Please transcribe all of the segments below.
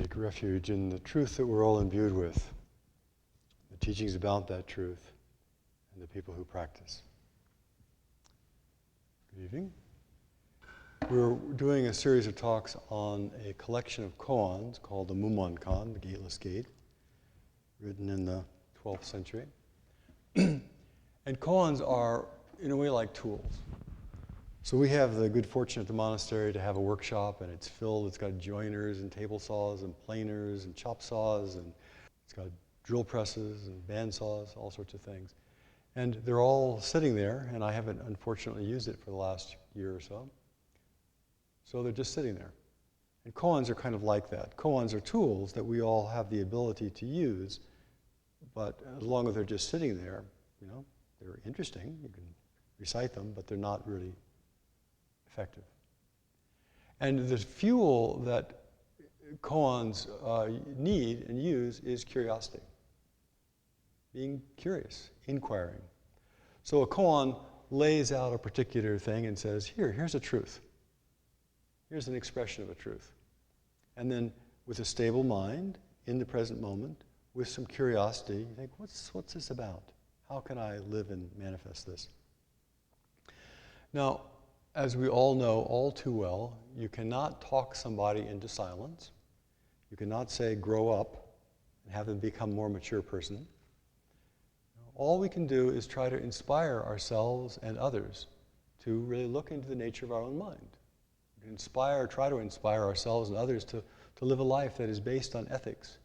take refuge in the truth that we're all imbued with, the teachings about that truth, and the people who practice. Good evening. We're doing a series of talks on a collection of koans called the Mumonkan, the Gateless Gate, written in the 12th century. And koans are, in a way, like tools. So we have the good fortune at the monastery to have a workshop, and it's got joiners and table saws and planers and chop saws, and it's got drill presses and band saws, all sorts of things. And they're all sitting there, and I haven't unfortunately used it for the last year or so. So they're just sitting there. And koans are kind of like that. Koans are tools that we all have the ability to use, but as long as they're just sitting there, they're interesting. You can recite them, but they're not really effective. And the fuel that koans need and use is curiosity. Being curious, inquiring. So a koan lays out a particular thing and says, here's a truth. Here's an expression of a truth. And then with a stable mind, in the present moment, with some curiosity, you think, what's this about? How can I live and manifest this? Now, as we all know all too well, you cannot talk somebody into silence. You cannot say, grow up, and have them become a more mature person. All we can do is try to inspire ourselves and others to really look into the nature of our own mind. Try to inspire ourselves and others to live a life that is based on ethics,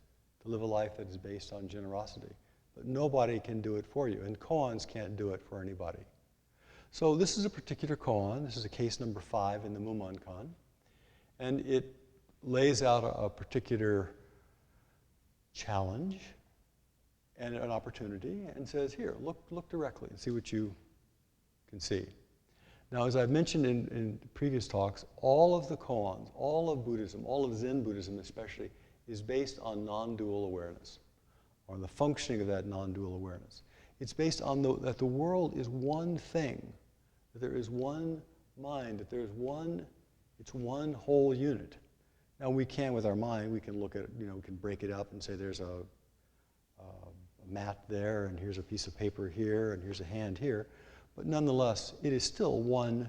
to live a life that is based on generosity. But nobody can do it for you, and koans can't do it for anybody. So this is a particular koan. This is a case number 5 in the Mumonkan. And it lays out a particular challenge and an opportunity and says, here, look directly and see what you can see. Now, as I've mentioned in previous talks, all of the koans, all of Buddhism, all of Zen Buddhism especially, is based on non-dual awareness, or the functioning of that non-dual awareness. It's based on that the world is one thing, that there is one mind, that it's one whole unit. Now we can, with our mind, we can look at, we can break it up and say there's a mat there, and here's a piece of paper here, and here's a hand here. But nonetheless, it is still one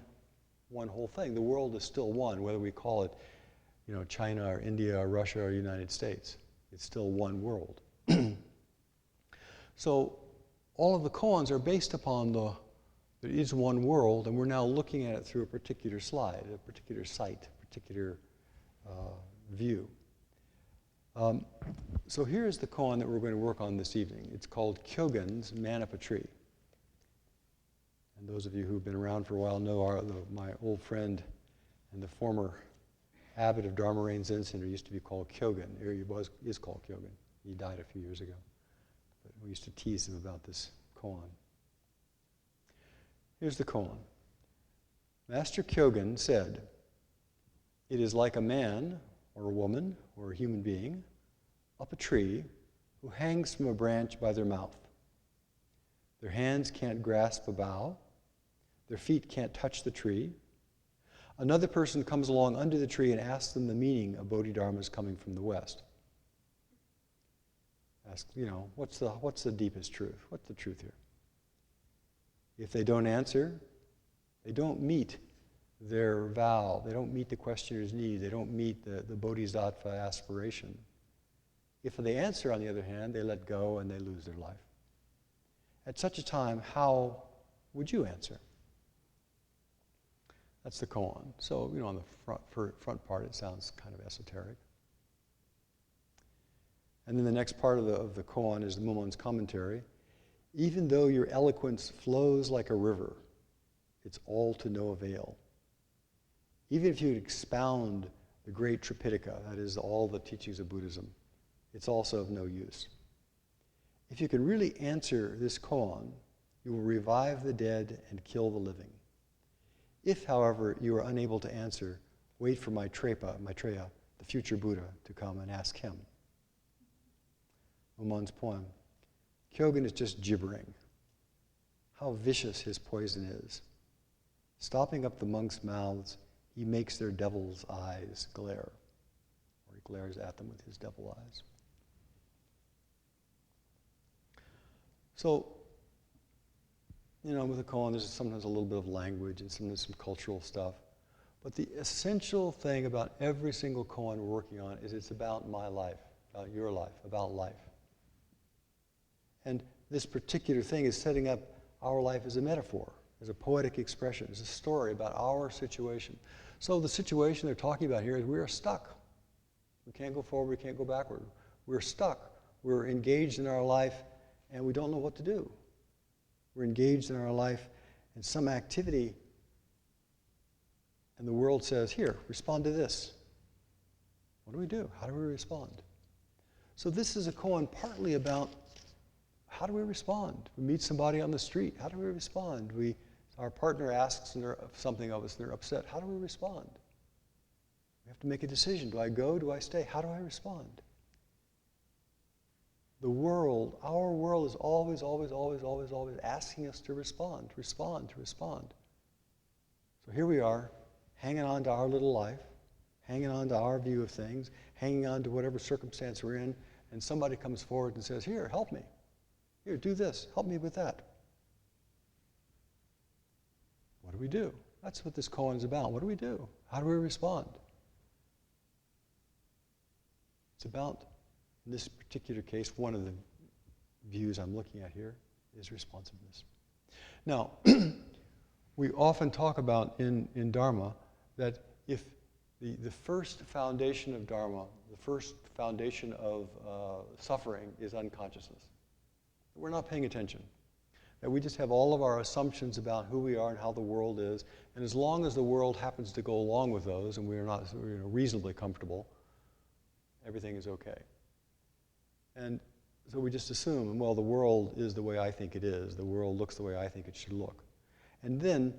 whole thing. The world is still one, whether we call it, China or India or Russia or United States. It's still one world. So all of the koans are based upon there is one world, and we're now looking at it through a particular slide, a particular sight, a particular view. So here's the koan that we're going to work on this evening. It's called Kyõgen's Man Up a Tree. And those of you who've been around for a while know my old friend and the former abbot of Dharma Rain Zen Center used to be called Kyõgen. He is called Kyõgen. He died a few years ago. But we used to tease him about this koan. Here's the koan. Master Kyōgen said, "It is like a man or a woman or a human being up a tree who hangs from a branch by their mouth. Their hands can't grasp a bough. Their feet can't touch the tree. Another person comes along under the tree and asks them the meaning of Bodhidharma's coming from the west. Ask, what's the deepest truth? What's the truth here? If they don't answer, they don't meet their vow. They don't meet the questioner's need. They don't meet the bodhisattva aspiration. If they answer, on the other hand, they let go and they lose their life. At such a time, how would you answer?" That's the koan. So, on the front part, it sounds kind of esoteric. And then the next part of the koan is the Mumon's commentary. "Even though your eloquence flows like a river, it's all to no avail. Even if you expound the great Tripitaka, that is all the teachings of Buddhism, it's also of no use. If you can really answer this koan, you will revive the dead and kill the living. If, however, you are unable to answer, wait for Maitreya, the future Buddha, to come and ask him." Mumon's poem. Kyōgen is just gibbering. How vicious his poison is. Stopping up the monks' mouths, he makes their devil's eyes glare. Or he glares at them with his devil eyes. So, with a koan, there's sometimes a little bit of language and sometimes some cultural stuff. But the essential thing about every single koan we're working on is it's about my life, about your life, about life. And this particular thing is setting up our life as a metaphor, as a poetic expression, as a story about our situation. So the situation they're talking about here is we are stuck. We can't go forward, we can't go backward. We're stuck. We're engaged in our life and we don't know what to do. We're engaged in our life in some activity and the world says, here, respond to this. What do we do? How do we respond? So this is a koan partly about how do we respond? We meet somebody on the street. How do we respond? Our partner asks something of us and they're upset. How do we respond? We have to make a decision. Do I go? Do I stay? How do I respond? The world, our world is always, always, always, always, always asking us to respond, respond, to respond. So here we are, hanging on to our little life, hanging on to our view of things, hanging on to whatever circumstance we're in, and somebody comes forward and says, here, help me. Here, do this. Help me with that. What do we do? That's what this koan is about. What do we do? How do we respond? It's about, in this particular case, one of the views I'm looking at here is responsiveness. Now, we often talk about in Dharma that if the first foundation of Dharma, the first foundation of suffering is unconsciousness. We're not paying attention. That we just have all of our assumptions about who we are and how the world is, and as long as the world happens to go along with those and we are not reasonably comfortable, everything is okay. And so we just assume, well, the world is the way I think it is. The world looks the way I think it should look. And then,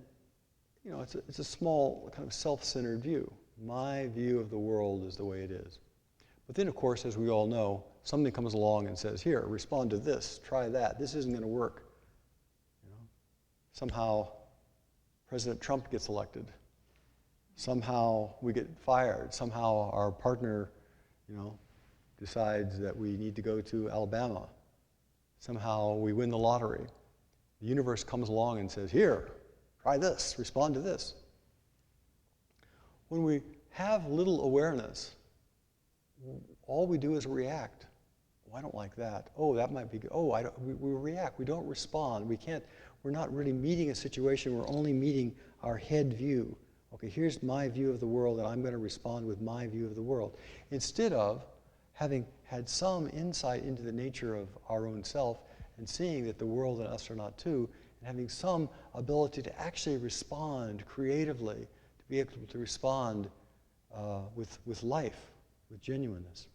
it's a small kind of self-centered view. My view of the world is the way it is. But then, of course, as we all know, something comes along and says, here, respond to this, try that. This isn't going to work. Somehow, President Trump gets elected. Somehow, we get fired. Somehow, our partner, decides that we need to go to Alabama. Somehow, we win the lottery. The universe comes along and says, here, try this, respond to this. When we have little awareness, all we do is react. Oh, I don't like that. Oh, that might be good. Oh, we react. We don't respond. We're not really meeting a situation. We're only meeting our head view. Okay, here's my view of the world, and I'm going to respond with my view of the world. Instead of having had some insight into the nature of our own self and seeing that the world and us are not two, and having some ability to actually respond creatively, to be able to respond with life, with genuineness.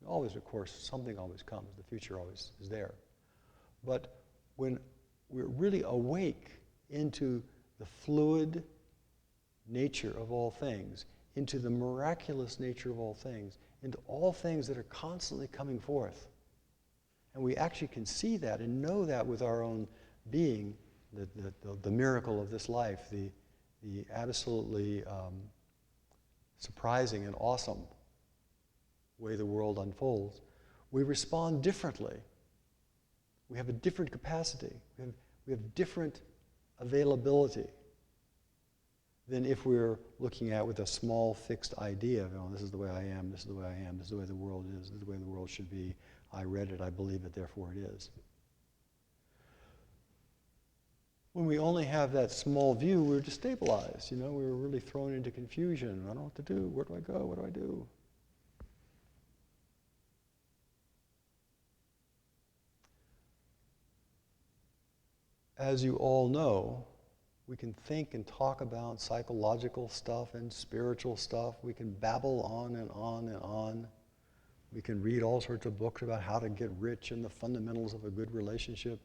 Always, of course, something always comes. The future always is there. But when we're really awake into the fluid nature of all things, into the miraculous nature of all things, into all things that are constantly coming forth, and we actually can see that and know that with our own being, the miracle of this life, the absolutely surprising and awesome way the world unfolds, we respond differently. We have a different capacity. We have different availability than if we're looking at with a small fixed idea of, this is the way I am, this is the way I am, this is the way the world is, this is the way the world should be. I read it, I believe it, therefore it is. When we only have that small view, we're destabilized. We're really thrown into confusion. I don't know what to do. Where do I go? What do I do? As you all know, we can think and talk about psychological stuff and spiritual stuff. We can babble on and on and on. We can read all sorts of books about how to get rich and the fundamentals of a good relationship.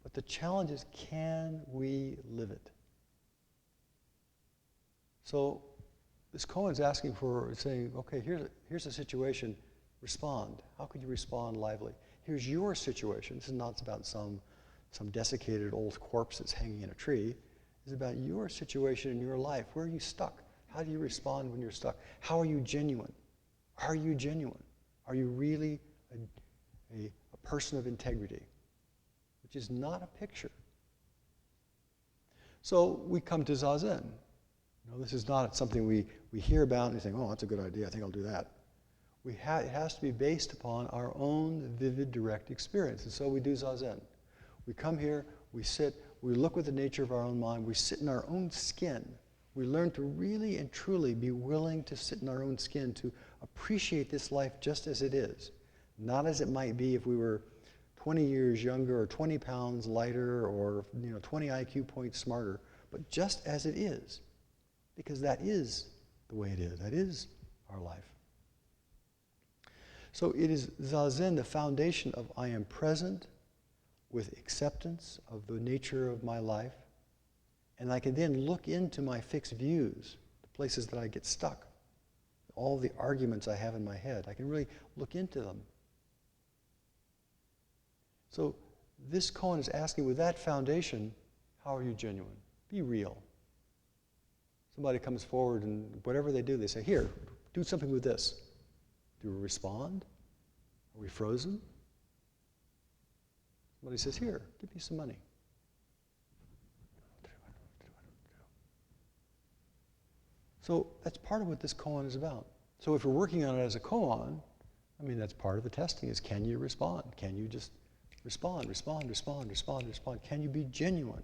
But the challenge is, can we live it? So this koan's asking for, saying, okay, here's a situation, respond. How could you respond lively? Here's your situation. This is not about some desiccated old corpse that's hanging in a tree. It's about your situation in your life. Where are you stuck? How do you respond when you're stuck? How are you genuine? Are you genuine? Are you really a person of integrity? Which is not a picture. So we come to Zazen. This is not something we hear about and we think, oh, that's a good idea, I think I'll do that. It has to be based upon our own vivid, direct experience. And so we do Zazen. We come here, we sit, we look with the nature of our own mind, we sit in our own skin. We learn to really and truly be willing to sit in our own skin, to appreciate this life just as it is. Not as it might be if we were 20 years younger or 20 pounds lighter or 20 IQ points smarter, but just as it is. Because that is the way it is. That is our life. So it is Zazen, the foundation of I am present with acceptance of the nature of my life, and I can then look into my fixed views, the places that I get stuck, all the arguments I have in my head. I can really look into them. So this koan is asking, with that foundation, how are you genuine? Be real. Somebody comes forward and whatever they do, they say, here, do something with this. Do we respond? Are we frozen? Somebody says, here, give me some money. So that's part of what this koan is about. So if we're working on it as a koan, that's part of the testing is, can you respond? Can you just respond? Can you be genuine?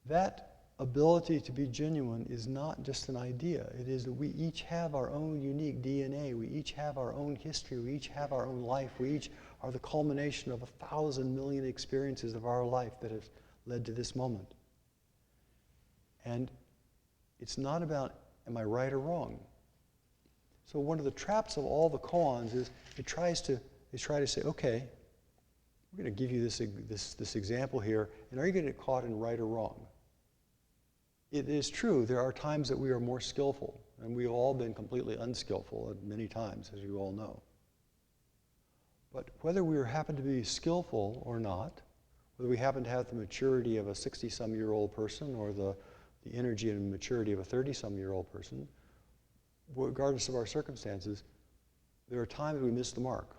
That ability to be genuine is not just an idea. It is that we each have our own unique DNA. We each have our own history. We each have our own life. We each are the culmination of 1,000 million experiences of our life that have led to this moment. And it's not about, am I right or wrong? So one of the traps of all the koans is they try to say, okay, we're going to give you this example here, and are you going to get caught in right or wrong? It is true, there are times that we are more skillful, and we've all been completely unskillful at many times, as you all know. But whether we happen to be skillful or not, whether we happen to have the maturity of a 60-some-year-old person or the energy and maturity of a 30-some-year-old person, regardless of our circumstances, there are times we miss the mark.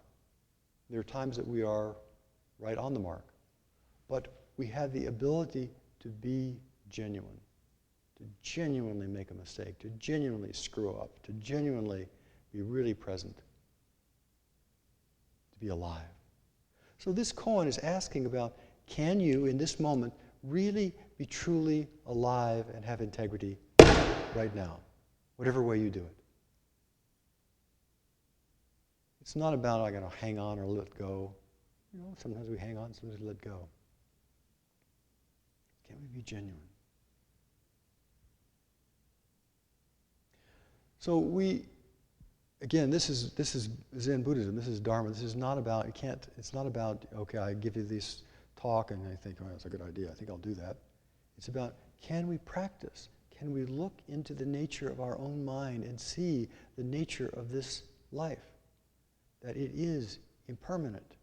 There are times that we are right on the mark. But we have the ability to be genuine, to genuinely make a mistake, to genuinely screw up, to genuinely be really present, to be alive. So this koan is asking about, can you, in this moment, really be truly alive and have integrity right now, whatever way you do it? It's not about, I'm going to hang on or let go. Sometimes we hang on, sometimes we let go. Can we be genuine? So again, this is Zen Buddhism, this is Dharma, this is not about, it's not about, okay, I give you this talk and I think, oh, that's a good idea, I think I'll do that. It's about, can we practice? Can we look into the nature of our own mind and see the nature of this life? That it is impermanent,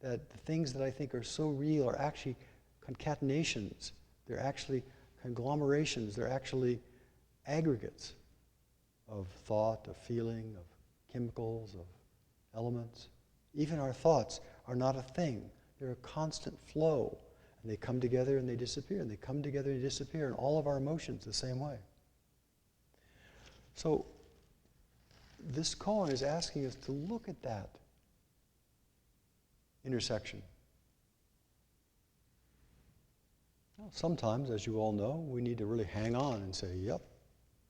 that the things that I think are so real are actually concatenations, they're actually conglomerations, they're actually aggregates of thought, of feeling, of chemicals, of elements. Even our thoughts are not a thing. They're a constant flow. And they come together and they disappear, and they come together and disappear, and all of our emotions the same way. So this koan is asking us to look at that intersection. Well, sometimes, as you all know, we need to really hang on and say, yep,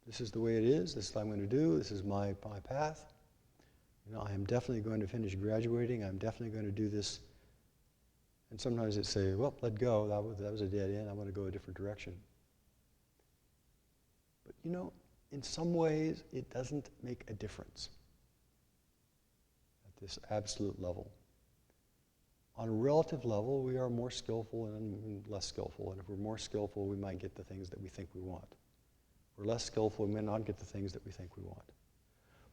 this is the way it is, this is what I'm going to do, this is my path. I am definitely going to finish graduating, I'm definitely going to do this. And sometimes it's say, well, let go, that was a dead end, I'm going to go a different direction. But in some ways, it doesn't make a difference at this absolute level. On a relative level, we are more skillful and less skillful. And if we're more skillful, we might get the things that we think we want. If we're less skillful, we may not get the things that we think we want.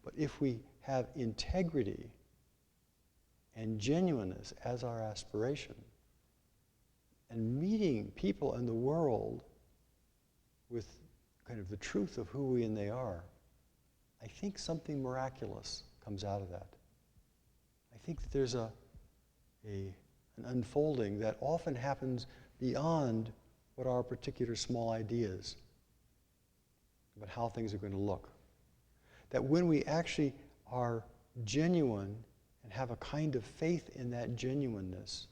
But if we have integrity and genuineness as our aspiration, and meeting people in the world with kind of the truth of who we and they are, I think something miraculous comes out of that. I think that there's an unfolding that often happens beyond what are particular small ideas about how things are going to look. That when we actually are genuine and have a kind of faith in that genuineness,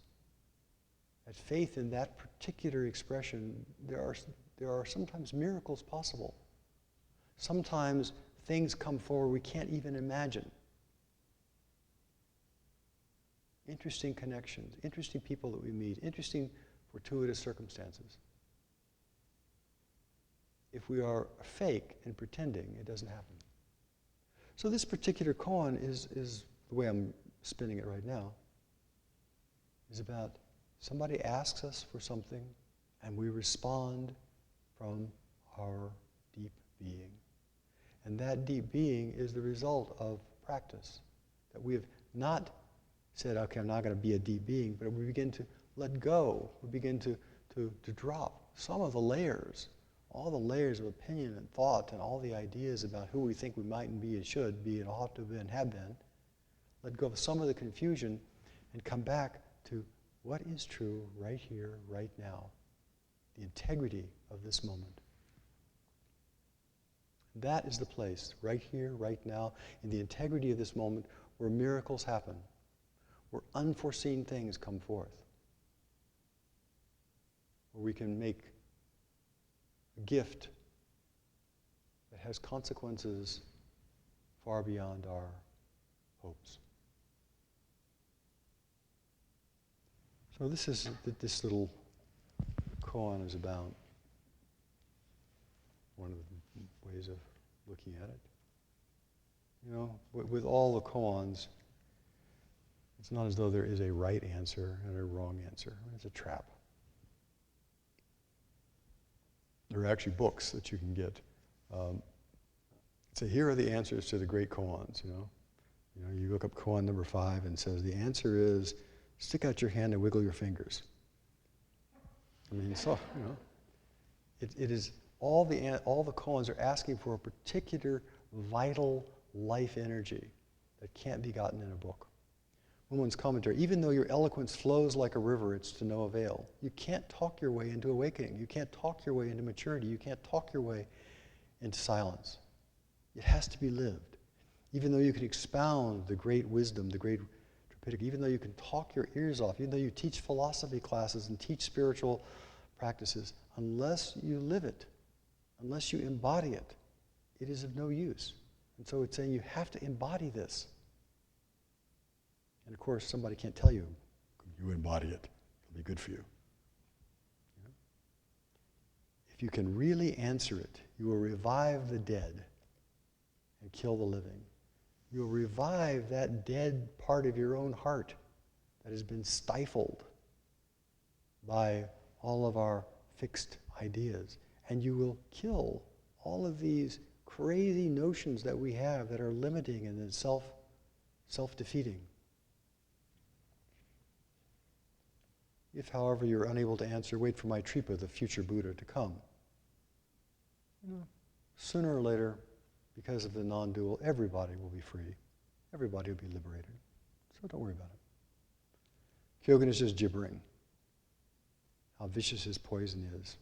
that faith in that particular expression, there are sometimes miracles possible. Sometimes things come forward we can't even imagine. Interesting connections, interesting people that we meet, interesting fortuitous circumstances. If we are fake and pretending, it doesn't happen. So this particular koan is the way I'm spinning it right now, is about somebody asks us for something and we respond from our deep being. And that deep being is the result of practice. That we have not said, okay, I'm not going to be a deep being, but we begin to let go. We begin to drop some of the layers, all the layers of opinion and thought and all the ideas about who we think we might be and should be and ought to be and have been. Let go of some of the confusion and come back to what is true right here, right now. The integrity of this moment. That is the place, right here, right now, in the integrity of this moment, where miracles happen, where unforeseen things come forth, where we can make a gift that has consequences far beyond our hopes. So this is what this little koan is about. One of the ways of looking at it. You know, with all the koans, it's not as though there is a right answer and a wrong answer. It's a trap. There are actually books that you can get. Say, here are the answers to the great koans, you know. You look up koan number 5 and it says the answer is stick out your hand and wiggle your fingers. I mean, so, you know, it is all the koans are asking for a particular vital life energy that can't be gotten in a book. Woman's commentary, even though your eloquence flows like a river, it's to no avail. You can't talk your way into awakening. You can't talk your way into maturity. You can't talk your way into silence. It has to be lived. Even though you can expound the great wisdom, the great Tripitaka, even though you can talk your ears off, even though you teach philosophy classes and teach spiritual practices, unless you live it, unless you embody it, it is of no use. And so it's saying you have to embody this. And of course, somebody can't tell you, you embody it. It'll be good for you. You know? If you can really answer it, you will revive the dead and kill the living. You will revive that dead part of your own heart that has been stifled by all of our fixed ideas. And you will kill all of these crazy notions that we have that are limiting and then self-defeating. If, however, you're unable to answer, wait for Maitripa, the future Buddha, to come. You know, sooner or later, because of the non-dual, everybody will be free. Everybody will be liberated. So don't worry about it. Kyõgen is just gibbering. How vicious his poison is.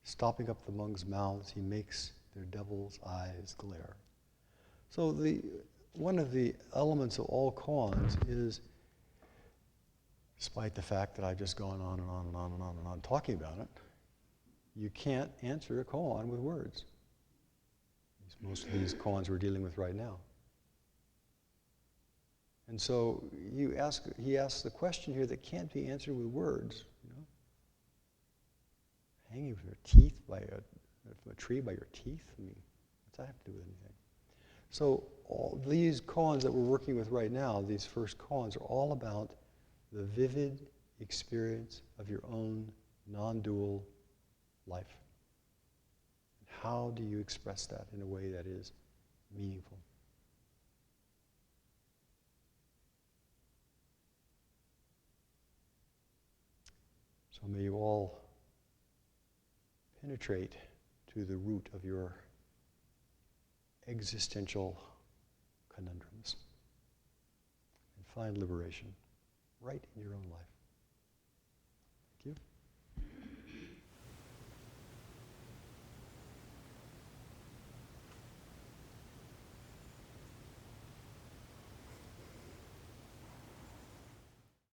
Stopping up the monks' mouths, he makes their devil's eyes glare. So one of the elements of all koans is, despite the fact that I've just gone on and on and on and on and on talking about it, you can't answer a koan with words. Most of these koans we're dealing with right now. And so he asks the question here that can't be answered with words. You know? Hanging from your teeth from a tree by your teeth? I mean, what's that have to do with anything? So all these koans that we're working with right now, these first koans, are all about the vivid experience of your own non-dual life. How do you express that in a way that is meaningful? So may you all penetrate to the root of your existential conundrums and find liberation right in your own life.